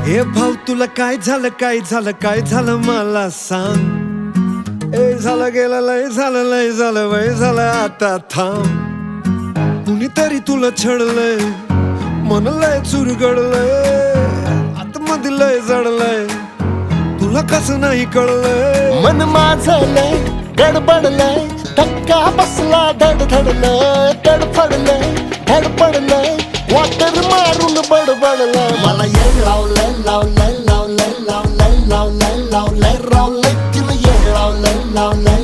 हे भाऊ तुला काय झालं मला सांग. ए झालं गेलं लय झालं वय झालं आता थांब. कुणीतरी तुला छळलंय मन लय चुरगडलंय आतमध्ये लय जडलंय तुला कसं नाही कळलंय. मन माझं लय गडबडलंय धक्का बसला धडधडलंय तडफडलंय धडपडलंय वाटर मारून बडबडलंय. मला येळ लावलंय लावलंय लावलंय लावलंय लावलंय लावलंय रावलंय तिला येळ लावलंय लावलंय